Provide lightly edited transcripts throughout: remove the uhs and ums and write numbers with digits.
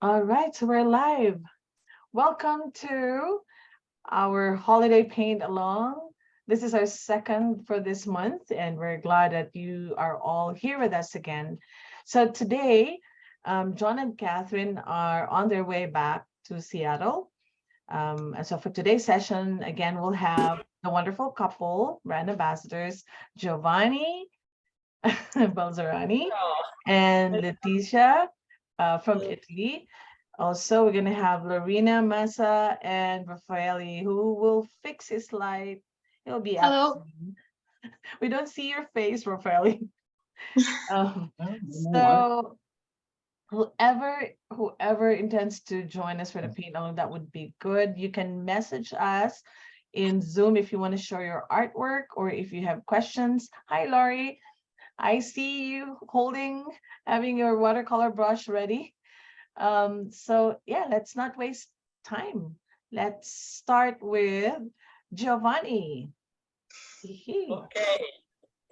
All right, so we're live. Welcome to our holiday paint along. This is our second for this month, and we're glad that you are all here with us again. So today, John and Catherine are on their way back to Seattle. And so for today's session, again, we'll have the wonderful couple, brand ambassadors, Giovanni Balzarani and Letizia from Italy. Also, we're going to have Lorena Massa and Raffaele, who will fix his light. He'll be up Hello. soon. We don't see your face, Raffaele. Um, No, so whoever intends to join us for the paint along, that would be good. You can message us in Zoom if you want to show your artwork or if you have questions. Hi, Laurie. I see you having your watercolor brush ready. So yeah, let's not waste time. Let's start with Giovanni. Okay.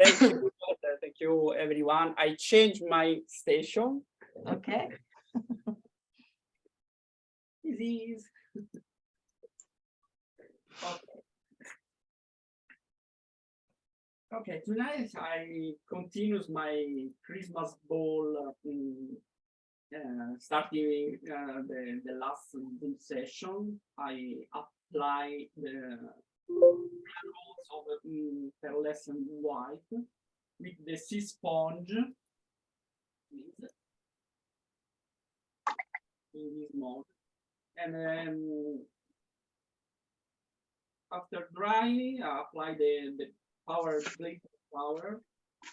Thank you. Thank you, everyone. I changed my station. Okay. This is okay. Okay, tonight I continue my Christmas ball, starting the last session. I apply the rules of pearlescent white with the sea sponge in this mode, and then after drying, I apply the power plate power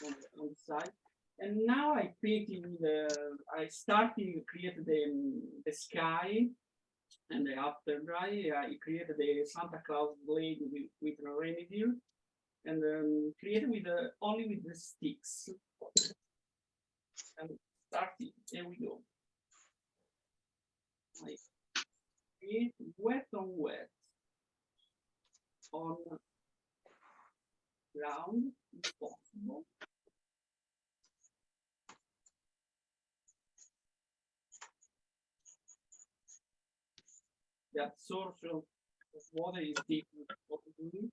on the side, and now I painting I starting to create the sky, and after dry I created the Santa Claus blade with a reindeer, and created with only with the sticks, and starting. Here we go. I create wet on wet on ground if possible. The absorption of water is different what to do.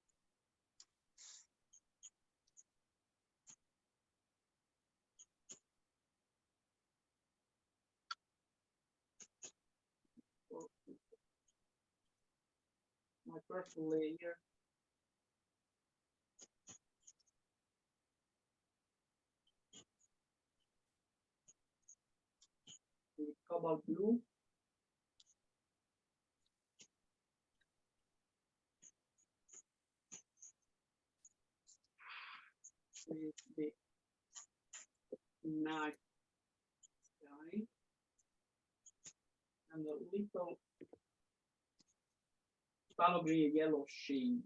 My first layer. With cobalt blue. With the night sky. And a little phthalo green yellow shade.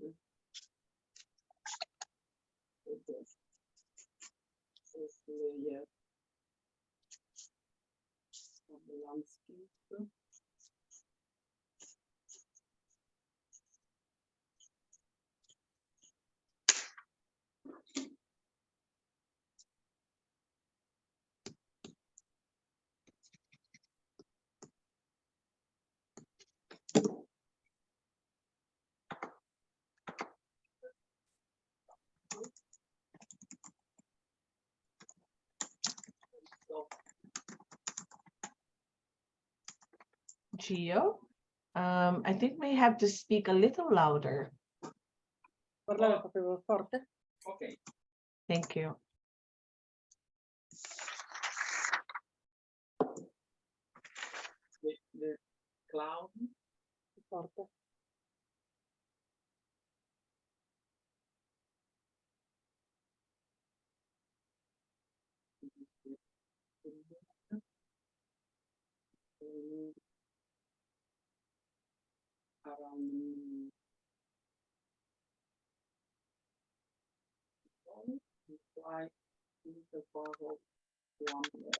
Okay. First layer of the landscape. Gio, I think we have to speak a little louder. Parlare proprio forte. Okay. Thank you. The cloud. Forte. Around apply the bottle one way.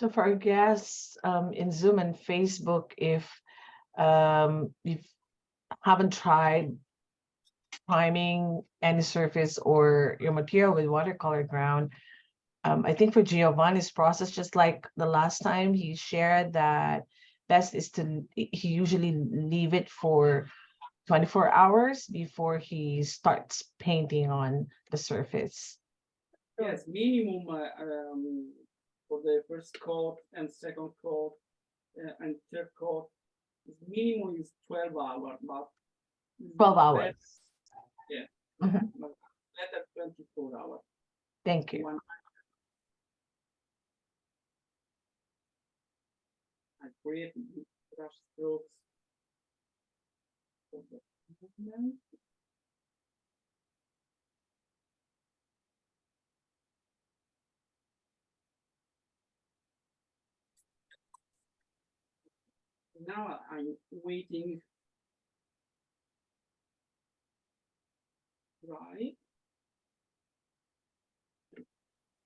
So for our guests in Zoom and Facebook, if you haven't tried priming any surface or your material with watercolor ground, I think for Giovanni's process, just like the last time he shared that best is to, he usually leave it for 24 hours before he starts painting on the surface. Yes, minimum for the first coat and second coat and third coat, minimum is 12 hours, but 12 hours. Yeah, Mhm. but better 24 hours. Thank you. One, I create brush strokes for the movement. Now I'm waiting dry.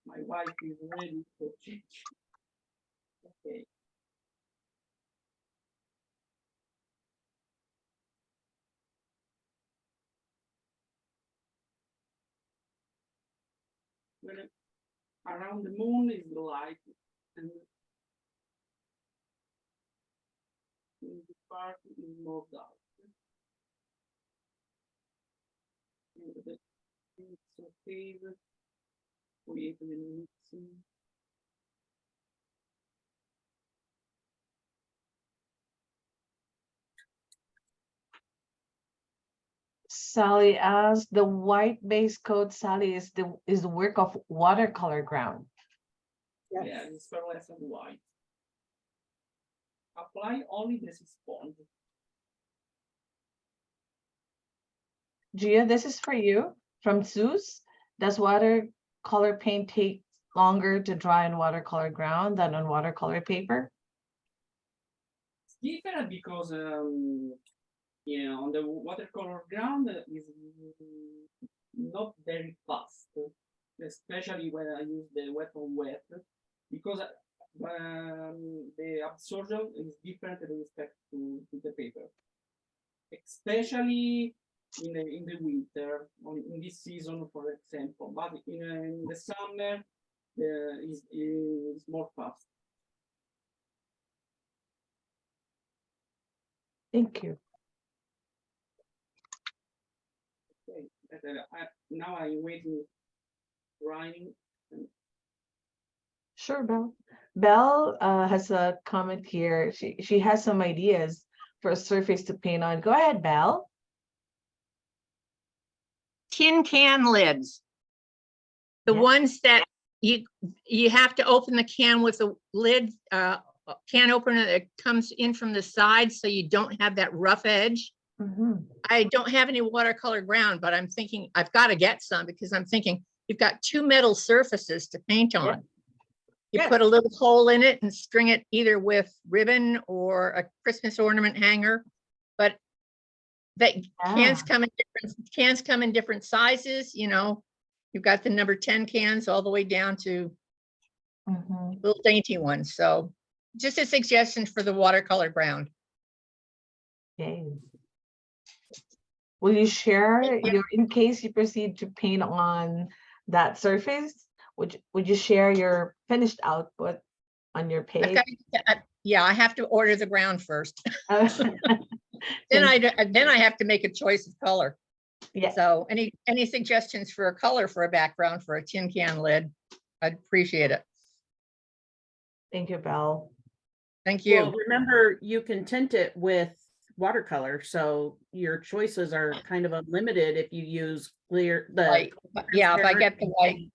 My wife is ready for change. Okay. When around the moon is light, and in the part is more dark. And the surface create the mixing. Sally asks, the white base coat, Sally, is the work of watercolor ground. Yes. Yeah, it's less and white. Apply only this sponge. Gia, this is for you from Zeus. Does watercolor paint take longer to dry on watercolor ground than on watercolor paper? It's different because on the watercolor ground is not very fast, especially when I use the wet on wet, because the absorption is different with respect to the paper, especially in the winter, in this season, for example. But in the summer, is more fast. Thank you. Okay. Now I'm waiting, drying. Sure, Belle. Belle has a comment here. She has some ideas for a surface to paint on. Go ahead, Belle. Tin can lids. The Yeah. ones that you have to open the can with a lid, can opener that comes in from the side so you don't have that rough edge. Mhm. I don't have any watercolor ground, but I'm thinking I've got to get some because I'm thinking you've got two metal surfaces to paint on. Yeah. You Yes. put a little hole in it and string it either with ribbon or a Christmas ornament hanger. But that cans come in different sizes, you know. You've got the number 10 cans all the way down to Mhm. little dainty ones. So just a suggestion for the watercolor ground. Okay. Will you share in case you proceed to paint on that surface? Would you share your finished output on your page? Yeah, I have to order the ground first. Uh, Then I have to make a choice of color. Yeah. So any suggestions for a color for a background for a tin can lid? I'd appreciate it. Thank you, Belle. Thank you. Well, remember, you can tint it with watercolor, so your choices are kind of unlimited if you use clear, White. Yeah, if I get the white.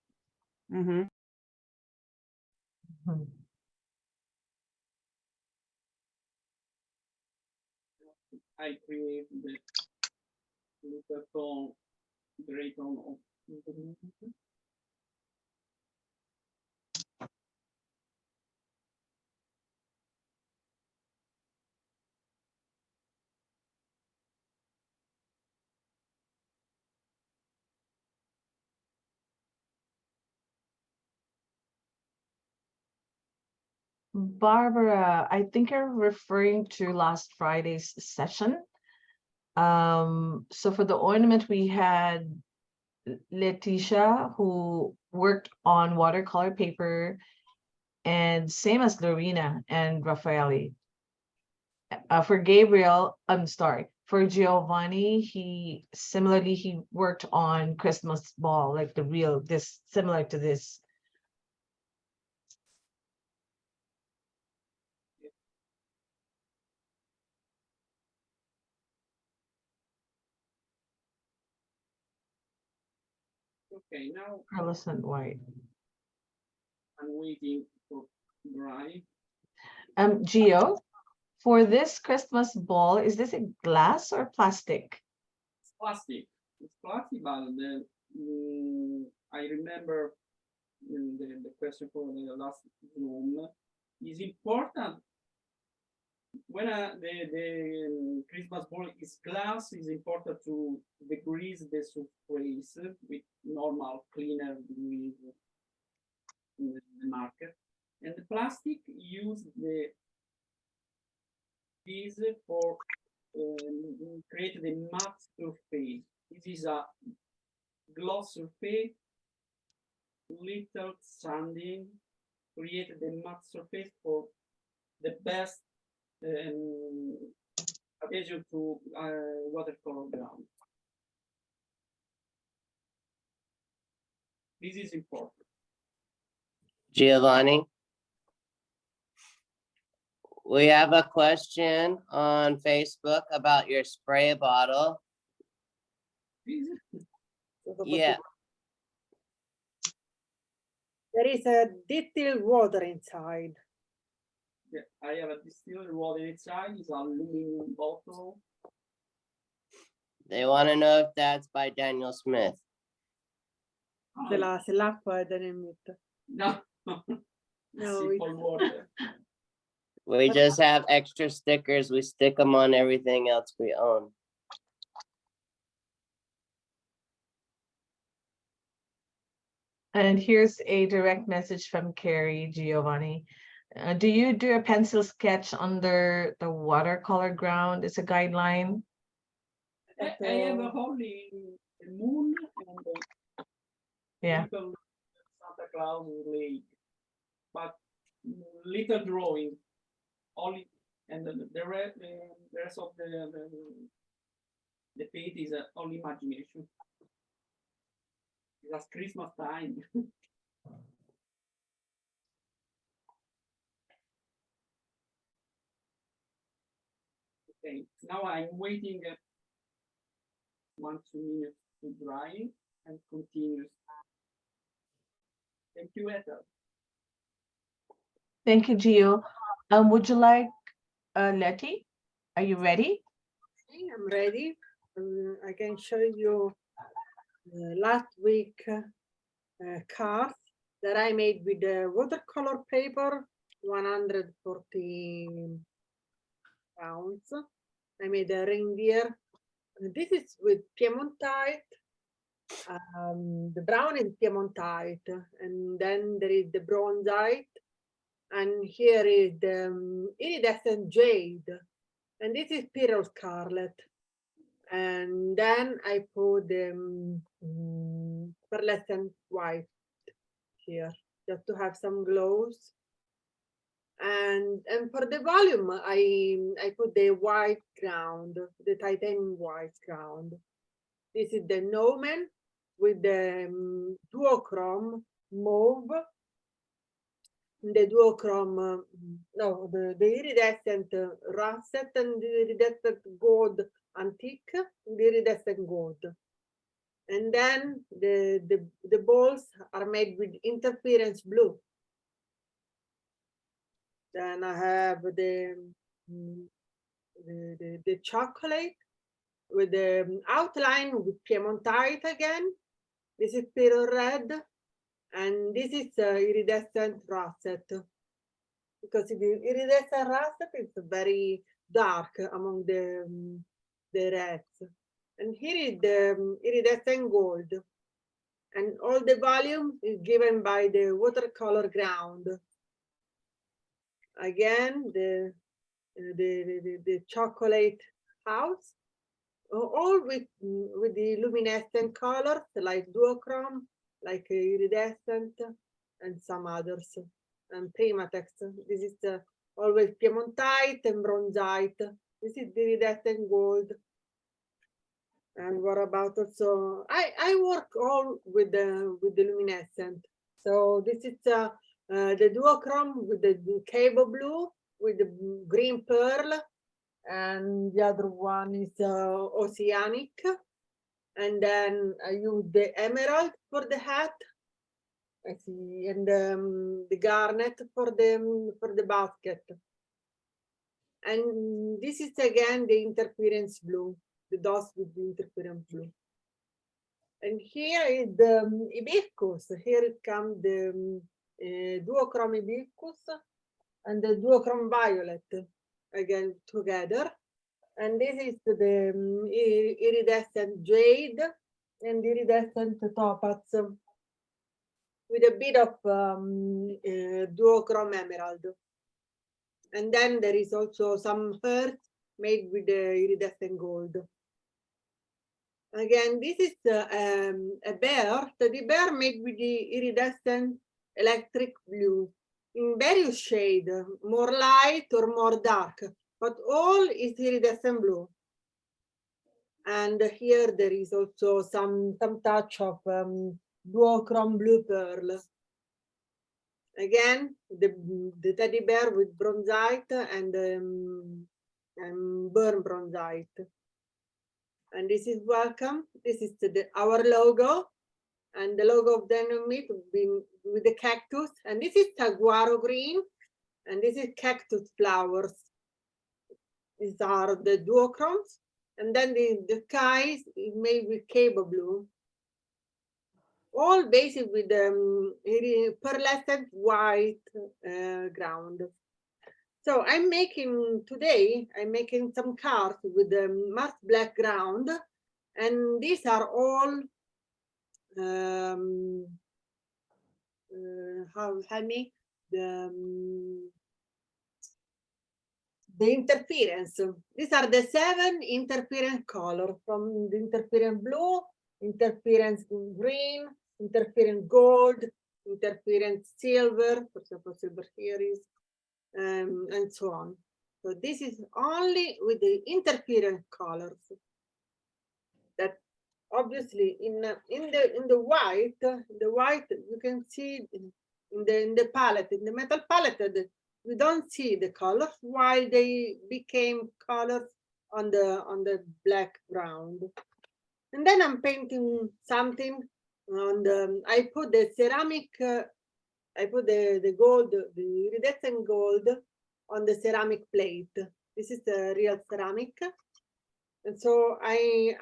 Mm-hmm. Mhm. I create the tone, gray tone of Barbara, I think you're referring to last Friday's session. So for the ornament, we had Letizia, who worked on watercolor paper, and same as Lorena and Raffaele. For Gabriel, I'm sorry, for Giovanni, he worked on Christmas ball, like the real, this similar to this. Okay, now Pearlescent white. I'm waiting for dry. Gio, for this Christmas ball, is this a glass or plastic? It's plastic. It's plastic, but I remember the question for the last Zoom is important. When the Christmas ball is glass, it's important to degrease the surface with normal cleaner degrees in the market. And the plastic use this for create the matte surface. This is a gloss surface, little sanding, create the matte surface for the best adhesion to watercolor ground. This is important. Giovanni, we have a question on Facebook about your spray bottle. Yeah, There is a distilled water inside. Yeah, I have a distilled water inside. It's an aluminum bottle. they want to know if that's by Daniel Smith. Se l'acqua è da nemmit. No, No, simple water. We just have extra stickers. We stick them on everything else we own. And here's a direct message from Carrie Giovanni. Do you do a pencil sketch under the watercolor ground? It's a guideline. I have a holy moon and Yeah. little Santa Claus lake, but little drawing only, and the rest of the paint is only imagination. It's Christmas time. Okay, now I'm waiting 1-2 minutes to dry and continue. Thank you, Ethel. Thank you, Gio. Would you like Letty? Are you ready? I'm ready. I can show you last week cards that I made with the watercolor paper, 140 pounds. I made a reindeer. This is with Piemontite. The brown is Piemontite, and then there is the bronzite, and here is the iridescent jade, and this is Pearl Scarlet. And then I put the pearlescent white here, just to have some glows. And for the volume, I put the white ground, the titanium white ground. This is the Nomen with the duochrome mauve. The duochrome, no, the iridescent russet and the iridescent gold antique, the iridescent gold. And then the balls are made with interference blue. Then I have the chocolate with the outline with Piemontite again. This is Pearl Red, and this is iridescent russet. Because the iridescent russet is very dark among the reds. And here is the iridescent gold. And all the volume is given by the watercolor ground. again, the chocolate house, all with the luminescent colors like duochrome, like iridescent, and some others, and Primatex. This is always Piemontite and Bronzite. This is the iridescent gold. And what about also, I work all with the luminescent. So this is the duochrome with the cable blue with the green pearl, and the other one is oceanic. And then I use the emerald for the hat. I see, and the garnet for the basket. And this is again the interference blue, the dust with the interference blue. And here is the hibiscus. Here it comes the duochrome hibiscus and the duochrome violet again together. And this is the iridescent jade and iridescent topaz with a bit of duochrome emerald. And then there is also some earth made with the iridescent gold. Again, this is a bear, teddy bear made with the iridescent electric blue in various shades, more light or more dark, but all is iridescent blue. And here there is also some touch of duochrome blue pearl. Again, the teddy bear with bronzite and burn bronzite. And this is welcome. This is our logo, and the logo of Dynamite with the cactus. And this is saguaro green, and this is cactus flowers. These are the duochromes. And then the sky is made with cable blue. All based with pearlescent white ground. So I'm making some cards with the Mars black ground, and these are all the interference. These are the 7 interference colors, from the interference blue, interference green, interference gold, interference silver, for example, silver here is, and so on. So this is only with the interference colors. That obviously in the white you can see in the palette, in the metal palette, we don't see the colors, while they became colors on the black ground. And then I'm painting something on the, I put the ceramic, I put the gold, the iridescent gold on the ceramic plate. This is the real ceramic. And so I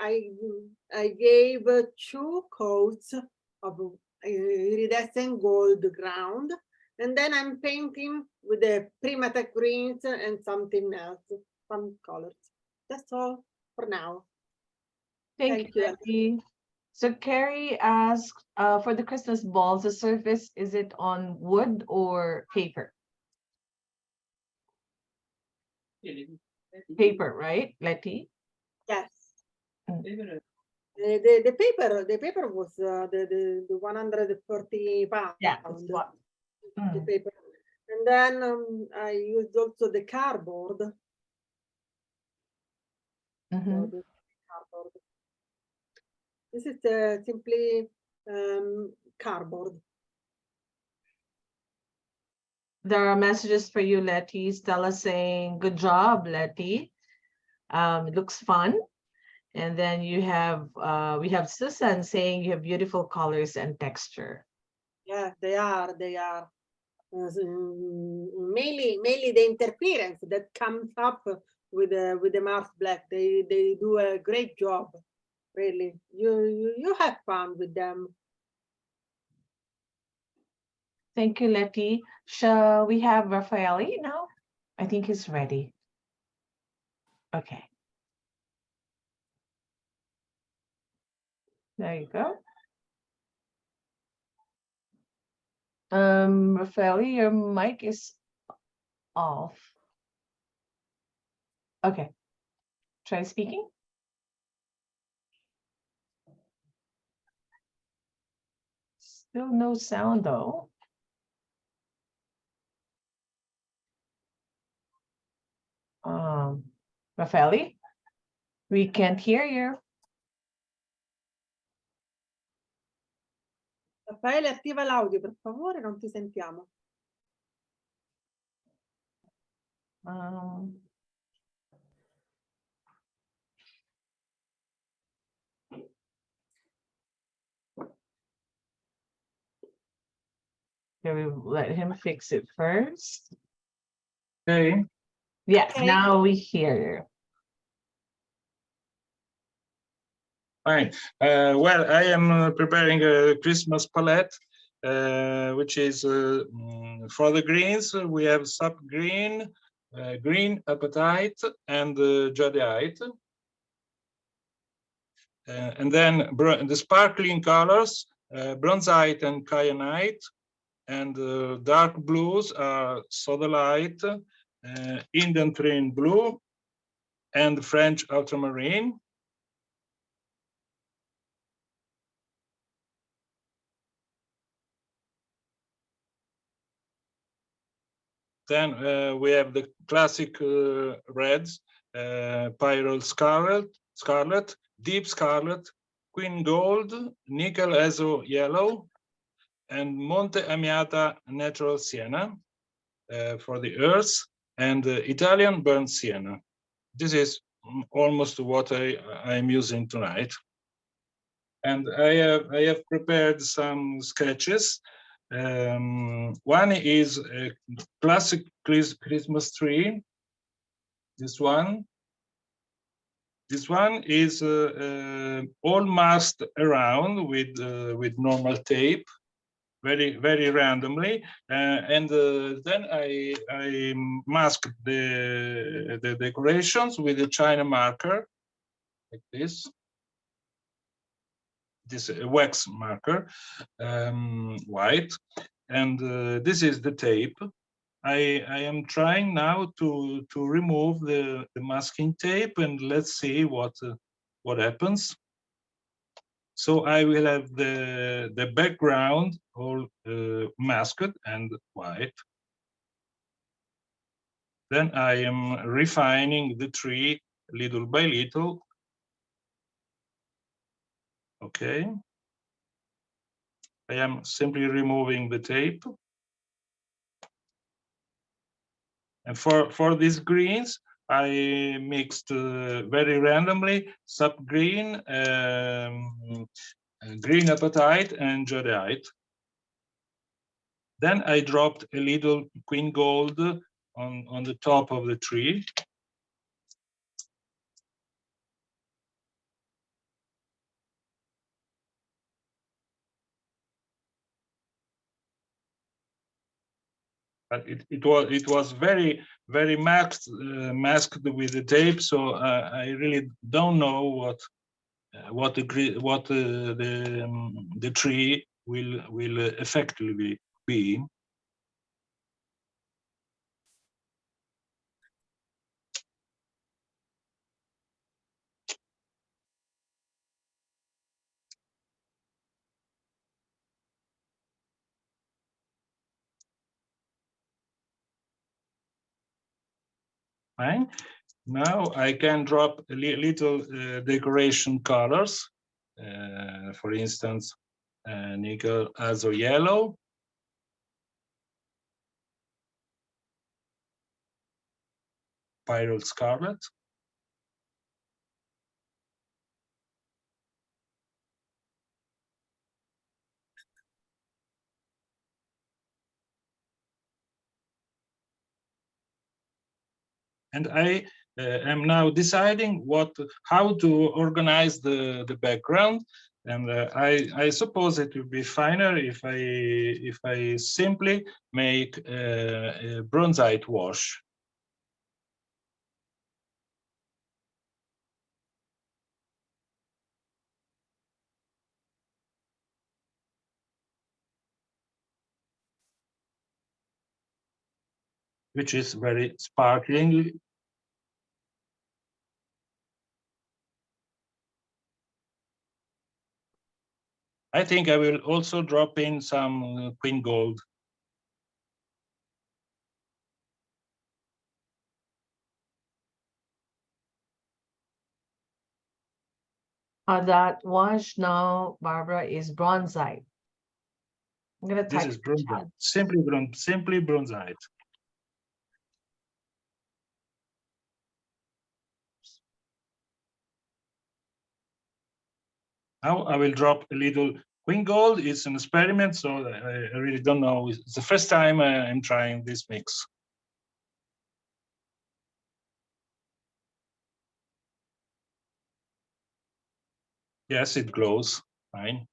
gave 2 coats of iridescent gold ground, and then I'm painting with the Primatech greens and something else, some colors. That's all for now. Thank you, Letty. So Carrie asked, for the Christmas balls, the surface, is it on wood or paper? Paper, right, Letty? Yes. Favorite. The paper was the 140 pounds. Yeah, that's what. The paper. And then I used also the cardboard. Mhm. The cardboard. This is simply cardboard. There are messages for you, Letty. Stella saying, good job, Letty. It looks fun. And then you have, we have Susan saying you have beautiful colors and texture. Yeah, they are. Mainly the interference that comes up with the Mars Black. They do a great job. Really, you have fun with them. Thank you, Letty. Shall we have Raffaele now? I think he's ready. Okay. There you go. Raffaele, your mic is off. Okay. Try speaking. Still no sound though. Raffaele, we can't hear you. Raffaele, attiva l'audio, per favore, non ti sentiamo. Um, Can we let him fix it first? Okay. Yeah, Okay. now we hear you. Fine. Well, I am preparing a Christmas palette, which is for the greens. We have sap green, green apatite, and jadeite. And then the sparkling colors, bronzite and kyanite, and dark blues are sodalite, Indentrine blue, and French ultramarine. Then we have the classic reds, pyrrole scarlet, deep scarlet, queen gold, nickel azo yellow, and Monte Amiata natural sienna for the earth, and Italian burnt sienna. This is almost what I'm using tonight. And I have prepared some sketches. One is a classic Christmas tree. This one is all masked around with normal tape, very randomly, and then I mask the decorations with a China marker like this. This wax marker, white, and this is the tape. I am trying now to remove the masking tape, and let's see what happens. So I will have the background all masked and white. Then I am refining the tree little by little. Okay. I am simply removing the tape. And for these greens, I mixed very randomly sap green, green apatite, and jadeite. Then I dropped a little queen gold on the top of the tree. But it was very masked with the tape, so I really don't know what the tree will effectively be. Fine. Now I can drop a little decoration colors. For instance, nickel azo yellow, pyrrole scarlet, and I am now deciding how to organize the background. And I suppose it would be finer if I simply make a bronzite wash. which is very sparkling. I think I will also drop in some queen gold. That wash now, Barbara, is bronzite. I'm gonna This type is in the chat. bronzite, simply bronzite. Now I will drop a little queen gold. It's an experiment, so I really don't know. It's the first time I'm trying this mix. Yes, it glows fine.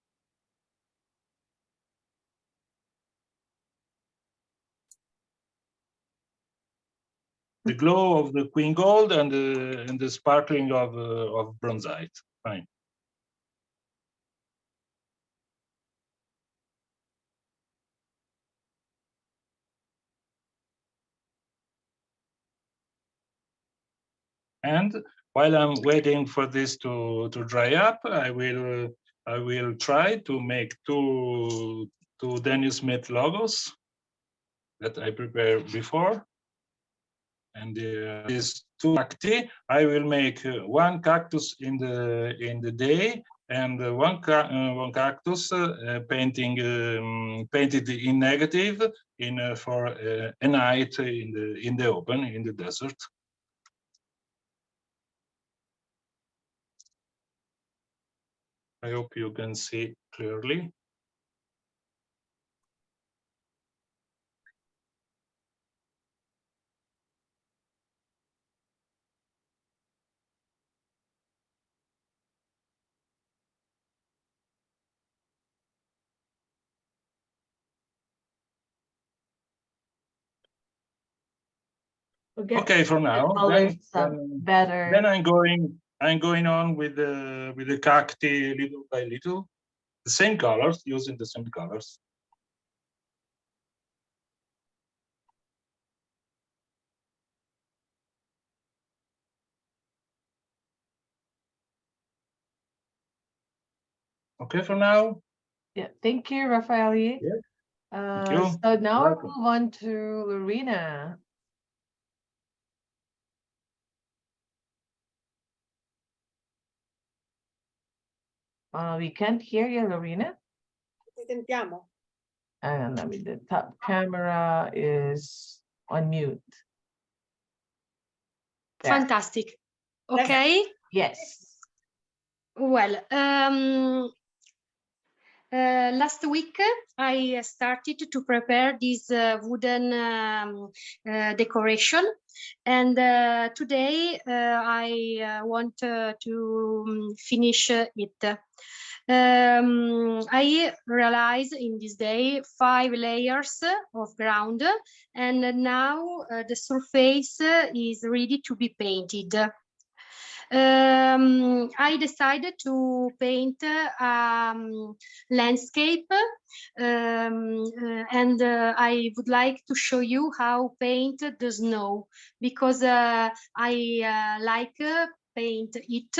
The glow of the queen gold and the sparkling of bronzite. Fine. And while I'm waiting for this to dry up, I will try to make two Daniel Smith logos that I prepared before. And these two cacti, I will make one cactus in the day and one cactus painted in negative for a night in the open in the desert. I hope you can see clearly. Okay, for now. Better. Then I'm going on with the cacti little by little, the same colors, using the same colors. Okay, for now. Yeah, thank you, Raffaele. Yeah. Thank you. So now I Welcome. move on to Lorena. We can't hear you, Lorena. Ti sentiamo? And the top camera is on mute. There. Fantastic. Okay. Yes. Well, last week I started to prepare this wooden decoration, and today I want to finish it. I realize in this day 5 layers of ground, and now the surface is ready to be painted. I decided to paint landscape, and I would like to show you how paint the snow, because I like paint it,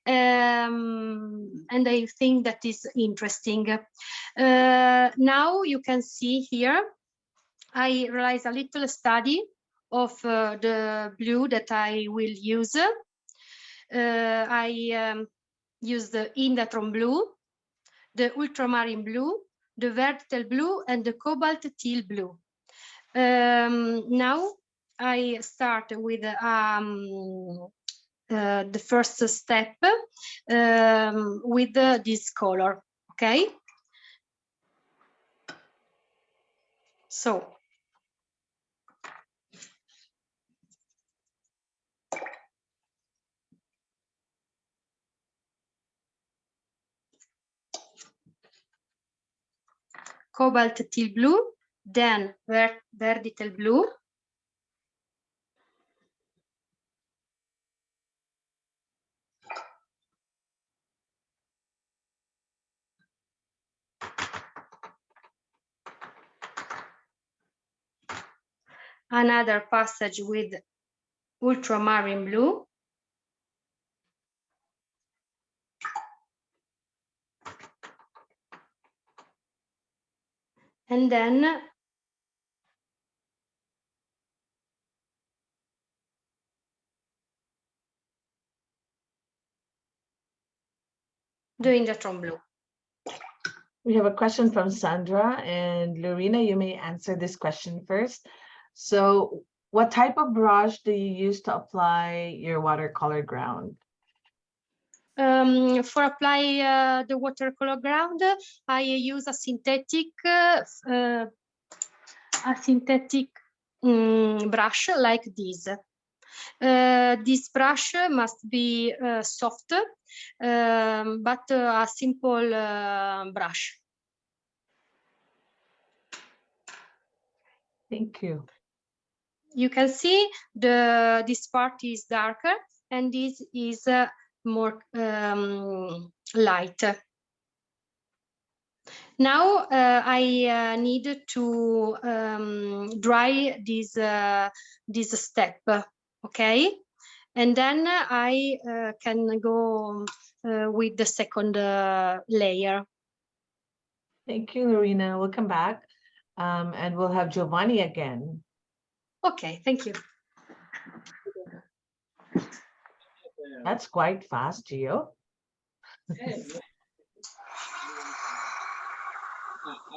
and I think that is interesting. Now you can see here I realized a little study of the blue that I will use. I use the Indatron blue, the ultramarine blue, the vertical blue, and the cobalt teal blue. Now I start with the first step with this color. Okay. So. Cobalt teal blue, then vertical blue, another passage with ultramarine blue. And then doing the tone blue. We have a question from Sandra, and Lorena, you may answer this question first. So what type of brush do you use to apply your watercolor ground? For apply the watercolor ground, I use a synthetic brush like this. This brush must be soft, but a simple brush. Thank you. You can see this part is darker and this is more light. Now I need to dry this step, okay? And then I can go with the second layer. Thank you, Lorena. We'll come back and we'll have Giovanni again. Okay, thank you. That's quite fast, Gio.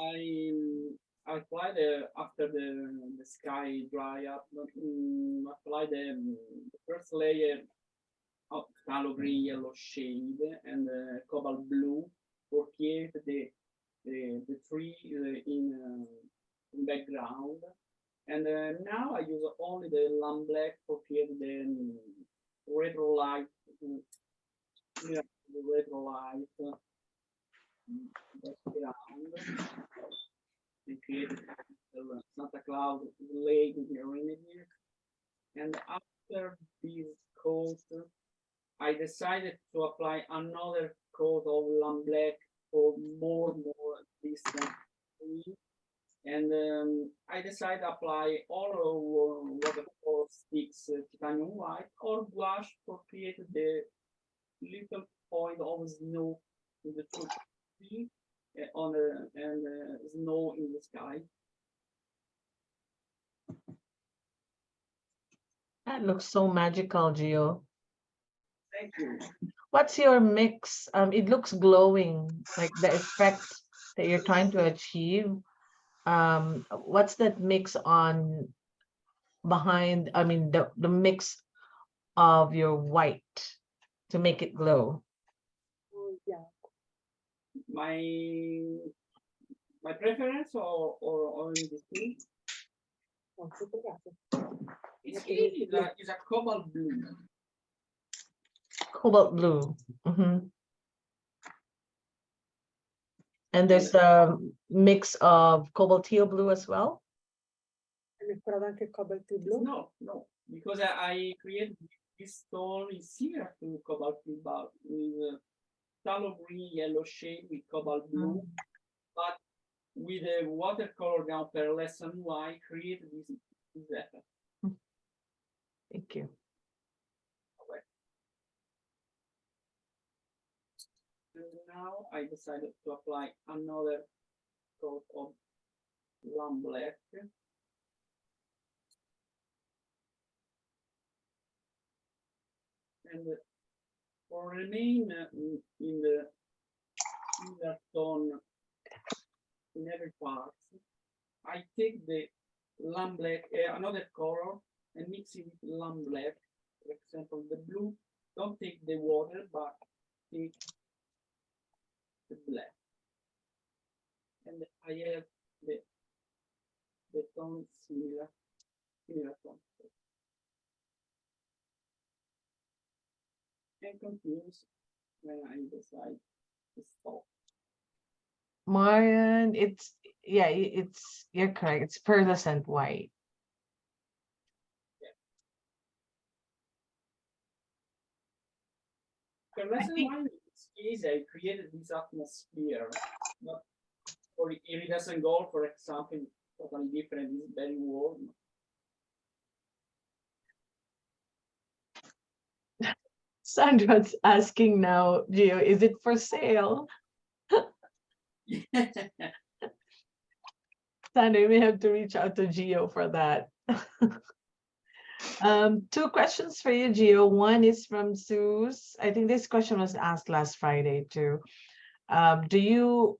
I applied after the sky dry up. Apply the first layer of phthalo green yellow shade and cobalt blue for create the tree in background. And now I use only the lamp black for create the retro light. The retro light background. We created Santa Claus lake here in here. And after this coat, I decided to apply another coat of lamp black for more distance. And I decided to apply all watercolor sticks, titanium white, or blush for create the little point of snow in the tree on and snow in the sky. That looks so magical, Gio. Thank you. What's your mix? It looks glowing, like the effect that you're trying to achieve. What's that mix on behind? I mean, the mix of your white to make it glow. Yeah. My preference or in this thing? It's really is a cobalt blue. Cobalt blue. Mhm. And there's a mix of cobalt teal blue as well. Hai messo anche cobalt blu? No, because I created this tone is similar to cobalt blue, but with phthalo green yellow shade with cobalt blue, but with a watercolor ground pearlescent white, create this effect. Thank you. And now I decided to apply another coat of lamp black. And for remain in the tone in every part, I take the lamp black, another color, and mix it with lamp black. For example, the blue, don't take the water, but take the black. And I have the tone similar tone. And continues when I decide to stop. Mine, you're correct. It's pearlescent white. The lesson one is I created this atmosphere, but for iridescent gold, for example, totally different. It's very warm. Sandra's asking now, Gio, is it for sale? Sandra, you may have to reach out to Gio for that. Two questions for you, Gio. One is from Suze. I think this question was asked last Friday too. How do you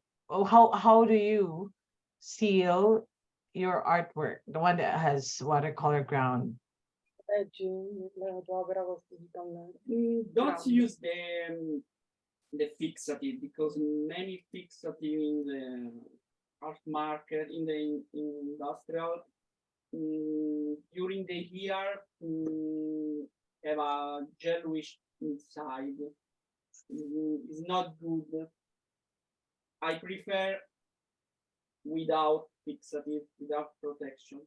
seal your artwork, the one that has watercolor ground? Don't use the fixative, because many fixative in the art market, in the industrial, during the year have a yellowish inside. It's not good. I prefer without fixative, without protection.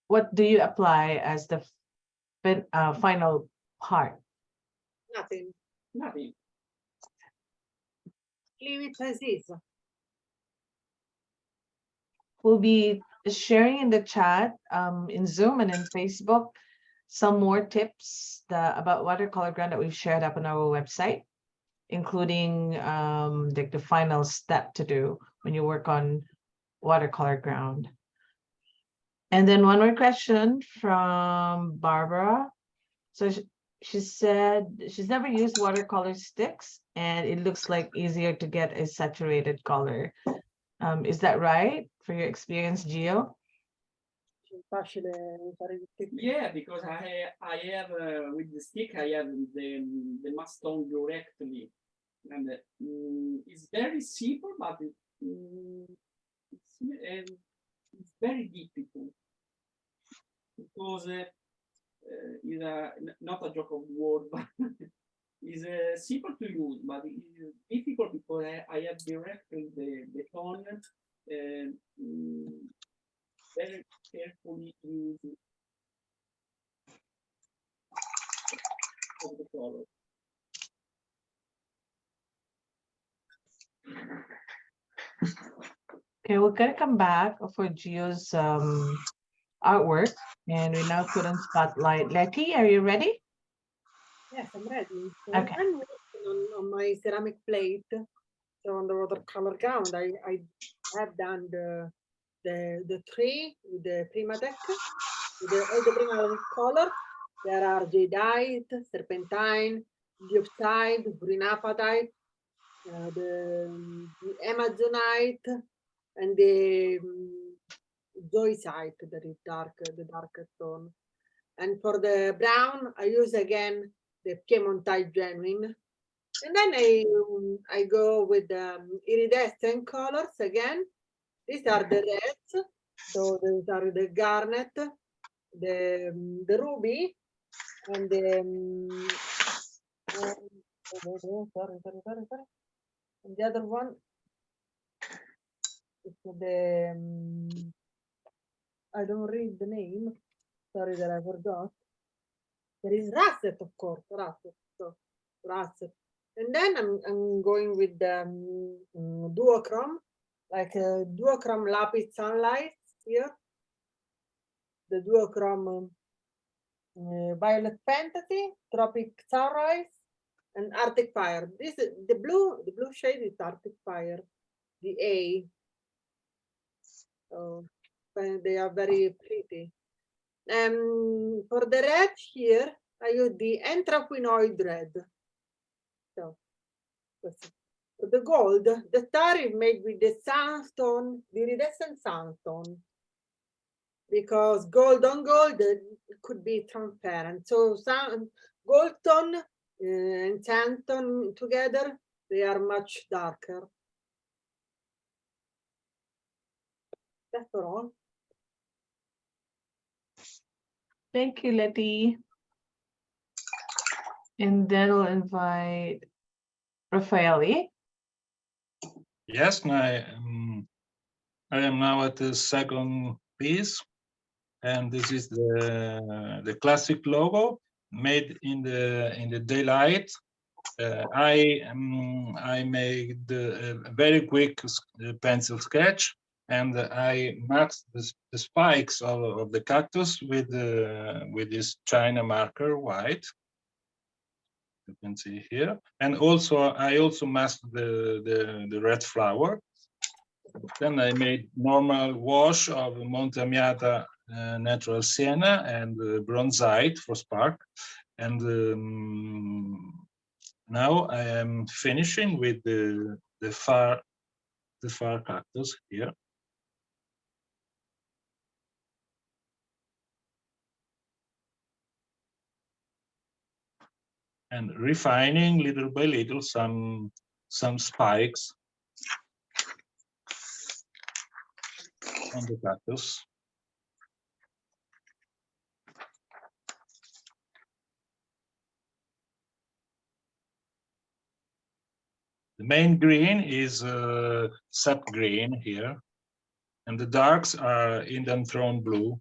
What do you apply as the final part? Nothing. Nothing. Leave it as is. We'll be sharing in the chat in Zoom and in Facebook some more tips about watercolor ground that we've shared up on our website, including the final step to do when you work on watercolor ground. And then one more question from Barbara. So she said she's never used watercolor sticks and it looks like easier to get a saturated color. Is that right for your experience, Gio? Yeah, because I have with the stick I have the mastone directly, and it's very simple, but it's very difficult because it's not a joke of word, but it's simple to use, but it's difficult because I have directly the tone. Very carefully use of the color. Okay, we're gonna come back for Gio's artwork, and we now put on spotlight. Letty, are you ready? Yes, I'm ready. So Okay. I'm working on my ceramic plate. So on the watercolor ground, I have done the tree with the prima deck, with all the prima color. There are jadeite, serpentine, diopside, green apatite, the amazonite, and the zoisite that is the darker tone. And for the brown, I use again the Piemontite genuine. And then I go with iridescent colors again. These are the reds. So these are the garnet, the ruby, and the sorry. And the other one is the I don't read the name. Sorry that I forgot. There is russet, of course, russet. So russet. And then I'm going with the duochrome, like duochrome lapis sunlight here. The duochrome violet fantasy, tropic sunrise, and Arctic fire. This is the blue shade is Arctic fire, the A. So they are very pretty. For the red here, I use the anthraquinoid red. So for the gold, the star is made with the sandstone, the iridescent sandstone, because gold on gold could be transparent. So gold tone and sandstone together, they are much darker. That's all. Thank you, Letty. And then we'll invite Raffaele. Yes, I am now at the second piece, and this is the classic logo made in the daylight. I made a very quick pencil sketch, and I matched the spikes of the cactus with this China marker white. You can see here, and also I also masked the red flower. Then I made normal wash of Monte Amiata natural sienna and bronzite for spark, and now I am finishing with the far cactus here. And refining little by little some spikes on the cactus. The main green is sap green here, and the darks are Indian throne blue.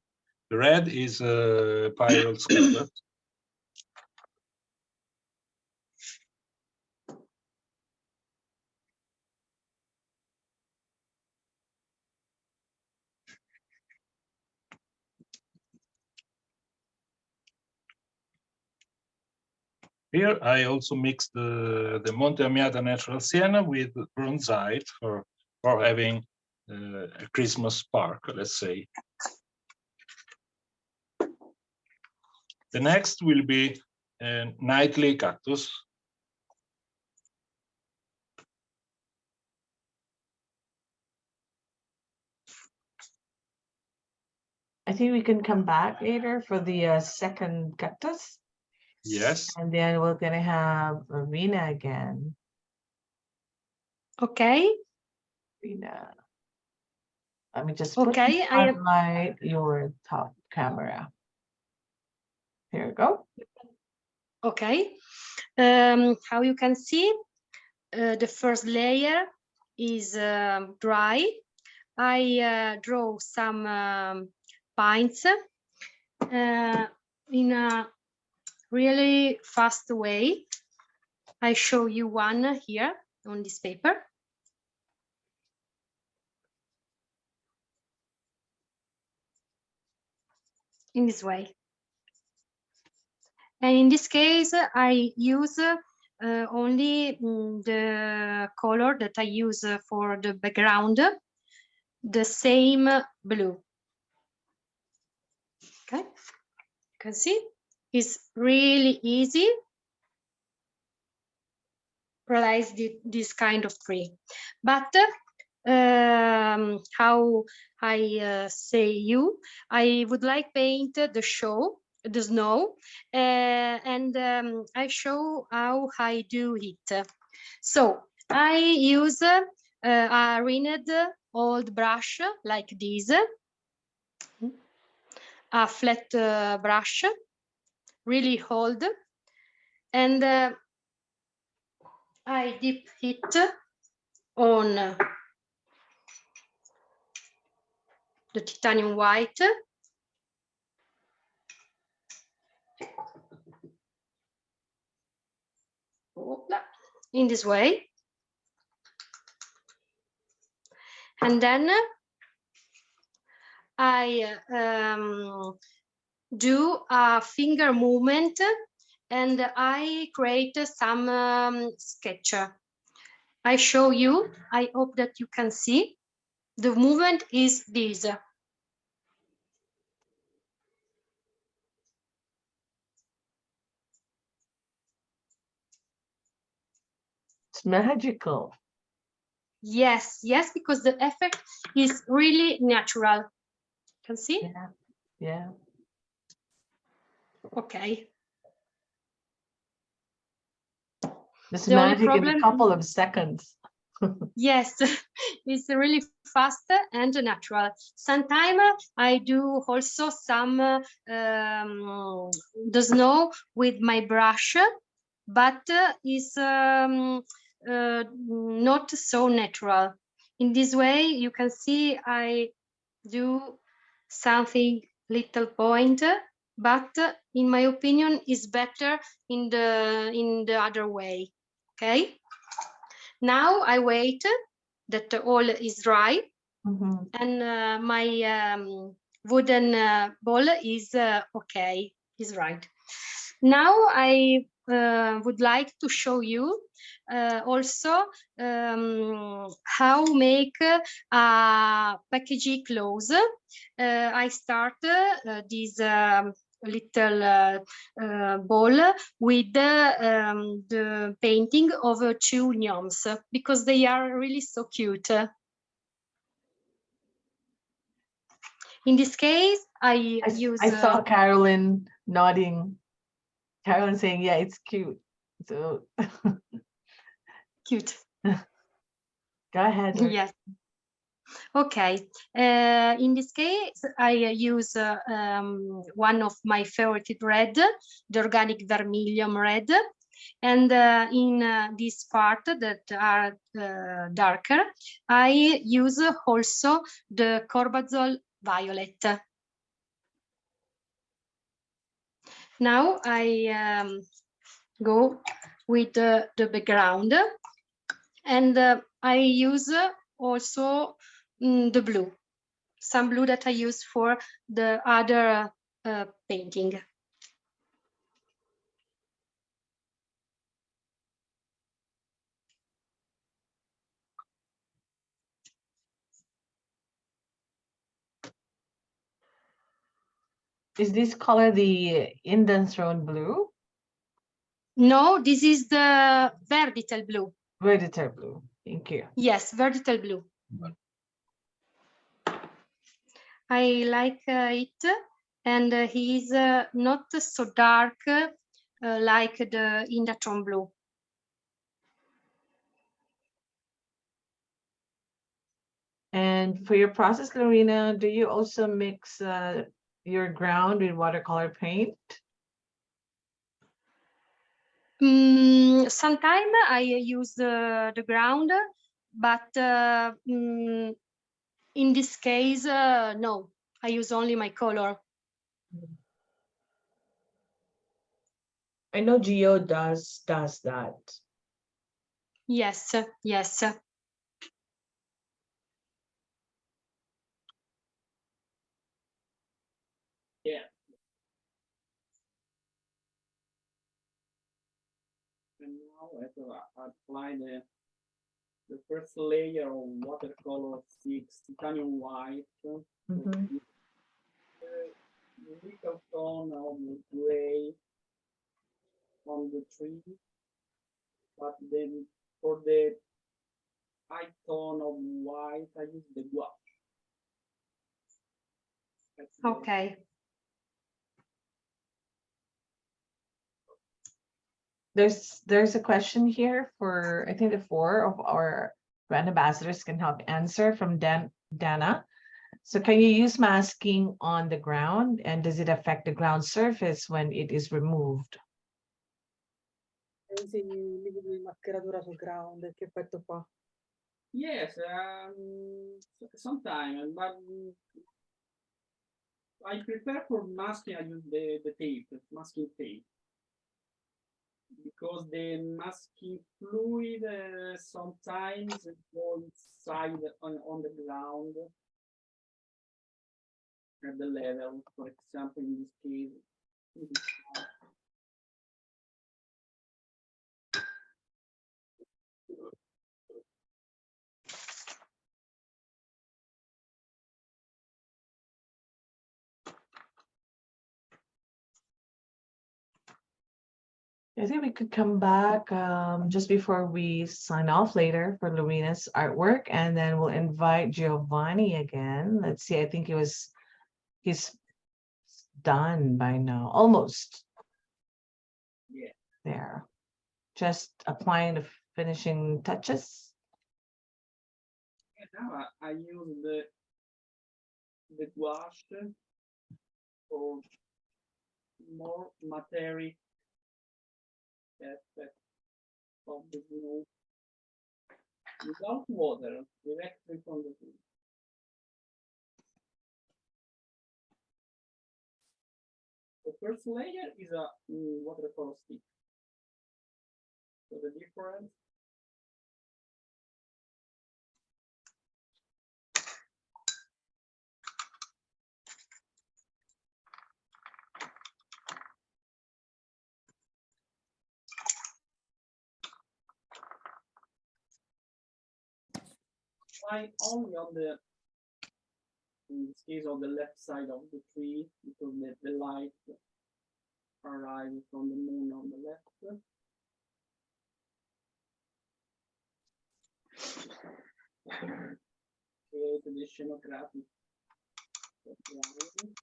The red is pyrrole scarlet. Here I also mixed the Monte Amiata natural sienna with bronzite for having a Christmas spark, let's say. The next will be a nightly cactus. I think we can come back later for the second cactus. Yes. And then we're gonna have Rina again. Okay. Rina. Let me just Okay, I am. highlight your top camera. Here we go. Okay. How you can see, the first layer is dry. I draw some pines in a really fast way. I show you one here on this paper. In this way. And in this case, I use only the color that I use for the background, the same blue. Okay, you can see it's really easy to realize this kind of tree. But how I say you, I would like paint the snow, and I show how I do it. So I use a rinned old brush like this, a flat brush, really old, and I dip it on the titanium white. In this way. And then I do a finger movement and I create some sketch. I show you, I hope that you can see. The movement is this. It's magical. Yes, yes, because the effect is really natural. You can see? Yeah, yeah. Okay. This The only magic in a problem- couple of seconds. Yes, it's really fast and natural. Sometimes I do also some the snow with my brush, but it's not so natural. In this way, you can see I do something little point, but in my opinion, is better in the other way. Okay. Now I wait that all is dry Mhm. And my wooden ball is okay, is right. Now I would like to show you also how make a packaging close. I start this little ball with the painting of two gnomes because they are really so cute. In this case, I use. I saw Carolyn nodding. Carolyn saying, "Yeah, it's cute." So Cute. go ahead. Lorena. Yes. Okay. In this case, I use one of my favorite red, the organic vermilion red. And in this part that are darker, I use also the Corbazole violet. Now I go with the background, and I use also the blue, some blue that I use for the other painting. Is this color the Indian Throne blue? No, this is the verdital blue. Verdital blue. Thank you. Yes, verdital blue. I like it, and he's not so dark like the Indatron blue. And for your process, Lorena, do you also mix your ground with watercolor paint? Sometimes I use the ground, but in this case, no, I use only my color. I know Gio does that. Yes, yes. Yeah. And now I have to apply the first layer of watercolor 6 titanium white. Mhm. The little tone of gray on the tree, but then for the high tone of white, I use the gouache. Okay. There's a question here for, I think the 4 of our brand ambassadors can help answer from Dana. So can you use masking on the ground, and does it affect the ground surface when it is removed? Usi liquido di mascheratura sul ground, che effetto fa? Yes, sometimes, but I prefer for masking, I use the tape, masking tape. Because the masking fluid sometimes go inside on the ground at the level, for example, in this case. I think we could come back just before we sign off later for Lorena's artwork, and then we'll invite Giovanni again. Let's see, I think he's done by now, almost. Yeah. There. Just applying the finishing touches. And now I use the gouache for more material effect of the glue without water, directly from the glue. The first layer is a watercolor stick. So the difference apply only on the, in this case, on the left side of the tree, because the light arrives from the moon on the left. Create the scenographic background.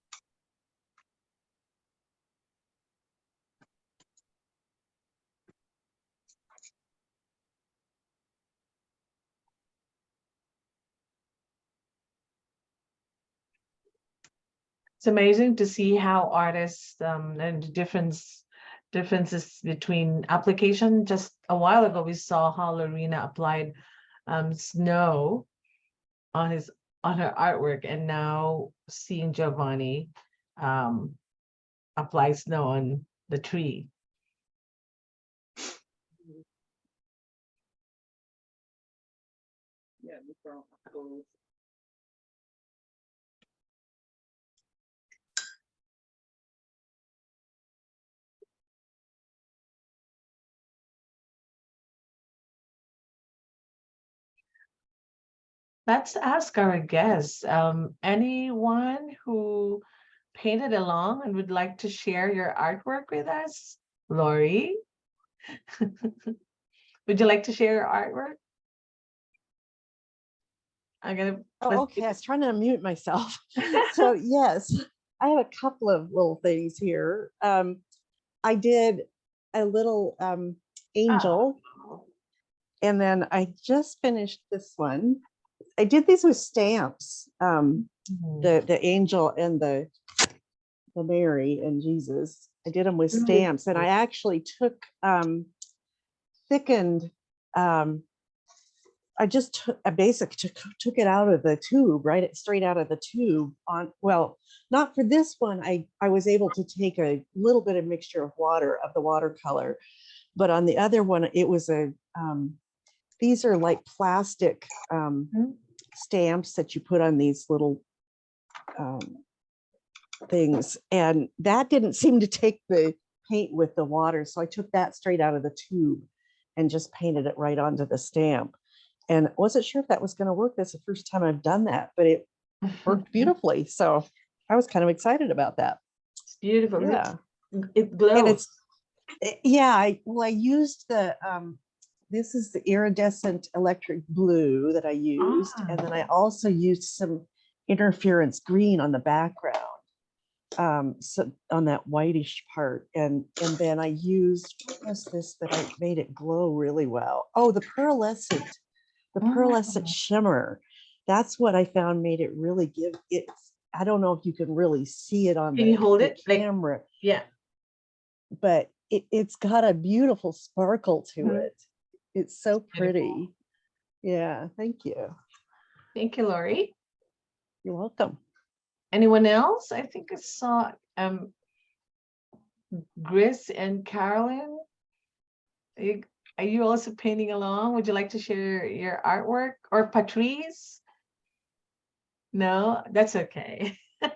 It's amazing to see how artists and the differences between application. Just a while ago, we saw how Lorena applied snow on her artwork, and now seeing Giovanni apply snow on the tree. Yeah, different approach. Let's ask our guests. Anyone who painted along and would like to share your artwork with us? Lori, would you like to share your artwork? I'm gonna. Oh, okay. I was trying to unmute myself. So yes, I have a couple of little things here. I did a little angel, and then I just finished this one. I did these with stamps. The angel and the Mary and Jesus. I did them with stamps, and I actually took thickened. I just took it out of the tube, right? Straight out of the tube on, well, not for this one. I was able to take a little bit of mixture of water of the watercolor, but on the other one, it was these are like plastic stamps that you put on these little things. And that didn't seem to take the paint with the water. So I took that straight out of the tube and just painted it right onto the stamp. And I wasn't sure if that was going to work. That's the first time I've done that, but it worked beautifully. So I was kind of excited about that. It's beautiful. Yeah. It glows. And it's, yeah, I used the, this is the iridescent electric blue that I used. And then I also used some interference green on the background. So on that whitish part, and then I used, what was this that I made it glow really well? Oh, the pearlescent shimmer. That's what I found made it really give it. I don't know if you can really see it on Can you hold the it? camera. Like, yeah, but it's got a beautiful sparkle to it. It's so pretty. Beautiful. Yeah, thank you. Thank you, Lori. You're welcome. Anyone else? I think I saw Gris and Carolyn. Are you also painting along? Would you like to share your artwork? Or Patrice? No, that's okay. Hi,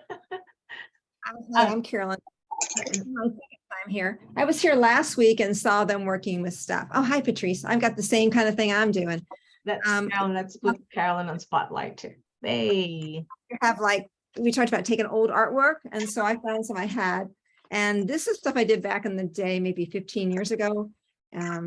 I'm Carolyn. It's my second time here. I was here last week and saw them working with stuff. Oh, hi, Patrice. I've got the same kind of thing I'm doing. That's Carolyn. Let's put Carolyn on spotlight too. Hey. You have like, we talked about taking old artwork, and so I found some I had. And this is stuff I did back in the day, maybe 15 years ago. I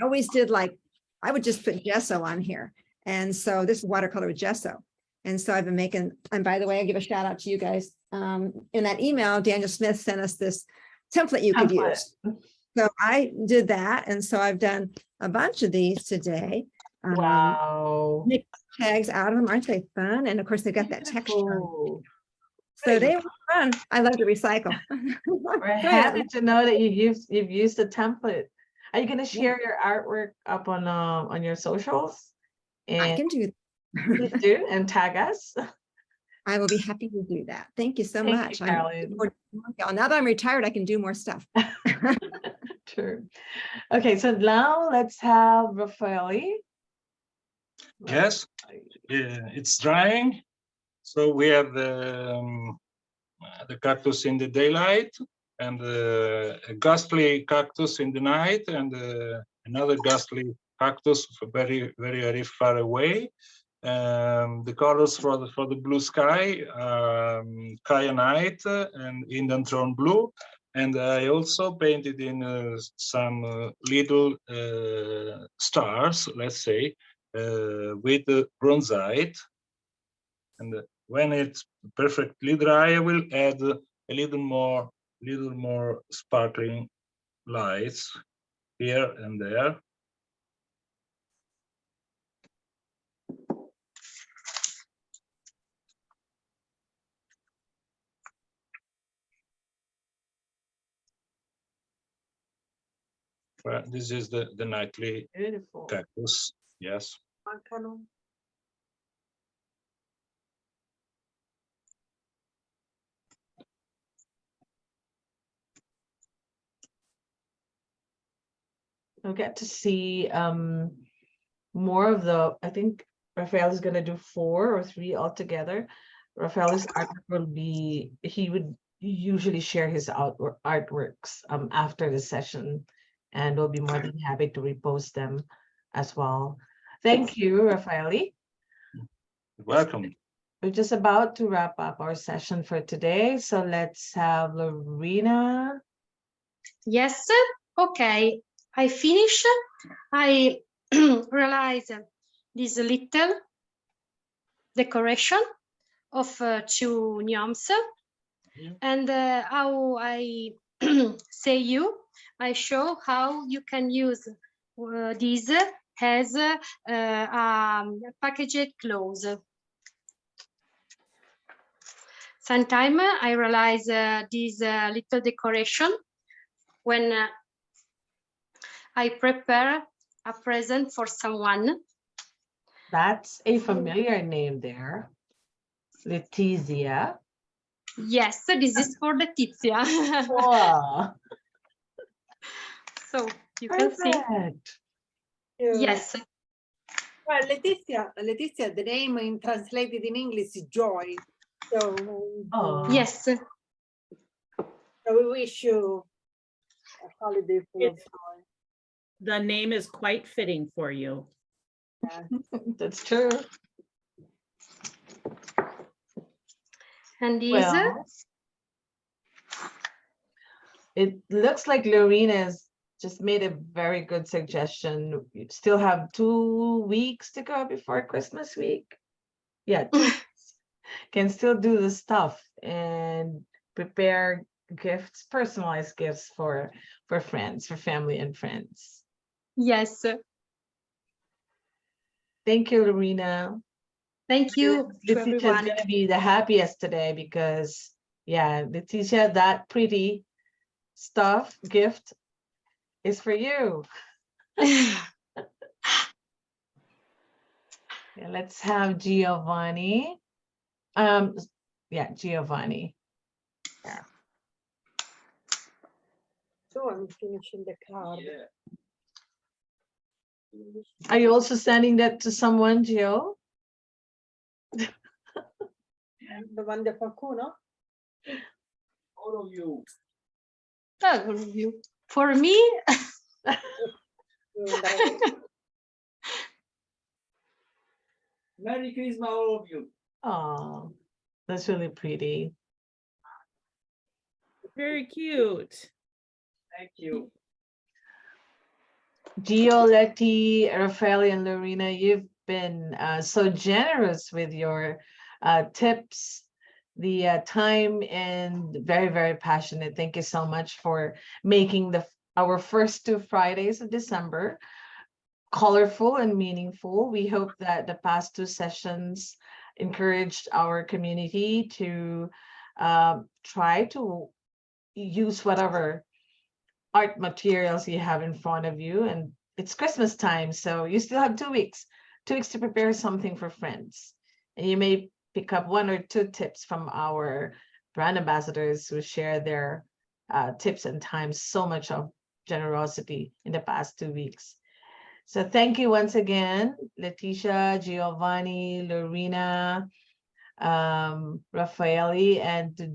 always did like, I would just put gesso on here. And so this is watercolor with gesso. And so I've been making, and by the way, I give a shout out to you guys. In that email, Daniel Smith sent us this template you could use. So I did that. And so I've done a bunch of these today. Wow. Make tags out of them. Aren't they fun? And of course, they've got that texture. Beautiful. So they were fun. I love to recycle. We're happy to know that you've used the template. Are you going to share your artwork up on your socials? And I can do that. Please do, and tag us. I will be happy to do that. Thank you so Thank much. you, Carolyn. Now that I'm retired, I can do more stuff. True. Okay, so now let's have Raffaele. Yes, it's drying. So we have the cactus in the daylight, and a ghastly cactus in the night, and another ghastly cactus very, very, very far away. The colors for the blue sky, kyanite and Indian throne blue. And I also painted in some little stars, let's say, with bronzite. And when it's perfectly dry, I will add a little more sparkling lights here and there. Well, this is the nightly Beautiful. cactus. Yes. Mancano. We'll get to see more of the, I think Raffaele is going to do 4 or 3 altogether. Raffaele's artwork will be, he would usually share his artworks after the session, and we'll be more than happy to repost them as well. Thank you, Raffaele. Welcome. We're just about to wrap up our session for today, so let's have Lorena. Yes, okay. I finish. I realize this little decoration of 2 gnomes, and how I say you, I show how you can use this as packaged clothes. Sometime I realize this little decoration when I prepare a present for someone. That's a familiar name there. Letizia. Yes, this is for Letizia. Wow. So you can see. Perfect. Yes. Well, Letizia, the name translated in English is joy. So, Oh. Yes. so we wish you a holiday full of joy. The name is quite fitting for you. Yeah. That's true. And this, Well, it looks like Lorena's just made a very good suggestion. You still have 2 weeks to go before Christmas week. Yeah, 2 weeks. Can still do the stuff and prepare gifts, personalized gifts for friends, for family and friends. yes. Thank you, Lorena. Thank you to Letizia is everyone. going to be the happiest today because, yeah, Letizia, that pretty stuff gift is for you. Yeah, let's have Giovanni. Yeah, Giovanni. So I'm finishing the card. Yeah. Are you also sending that to someone, Gio? Domande a qualcuno? All of you. For me, Devo andare avanti. Merry Christmas, all of you. Oh, that's really pretty. Very cute. Thank you. Gio, Letty, Raffaele, and Lorena, you've been so generous with your tips, the time, and very, very passionate. Thank you so much for making our first 2 Fridays of December colorful and meaningful. We hope that the past 2 sessions encouraged our community to try to use whatever art materials you have in front of you. And it's Christmas time, so you still have 2 weeks to prepare something for friends. And you may pick up 1 or 2 tips from our brand ambassadors who share their tips and times. So much of generosity in the past 2 weeks. So thank you once again, Letizia, Giovanni, Lorena, Raffaele, and to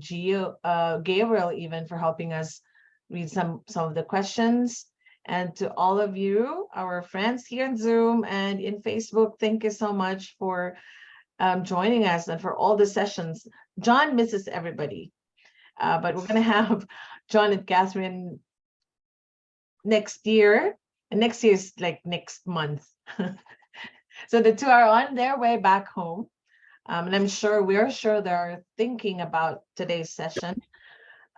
Gabriel even for helping us read some of the questions. And to all of you, our friends here in Zoom and in Facebook, thank you so much for joining us and for all the sessions. John misses everybody, but we're going to have John and Catherine next year. And next year is like next month. So the two are on their way back home. And we're sure they're thinking about today's session.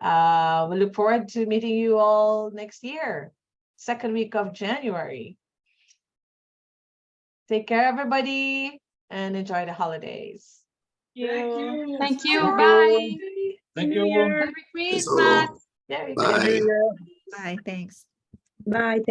We look forward to meeting you all next year, second week of January. Take care, everybody, and enjoy the holidays. Thank you. Thank you. Thank Bye. you. Thank you. Merry Christmas. Very Bye. good. Bye, thanks. Bye. Thank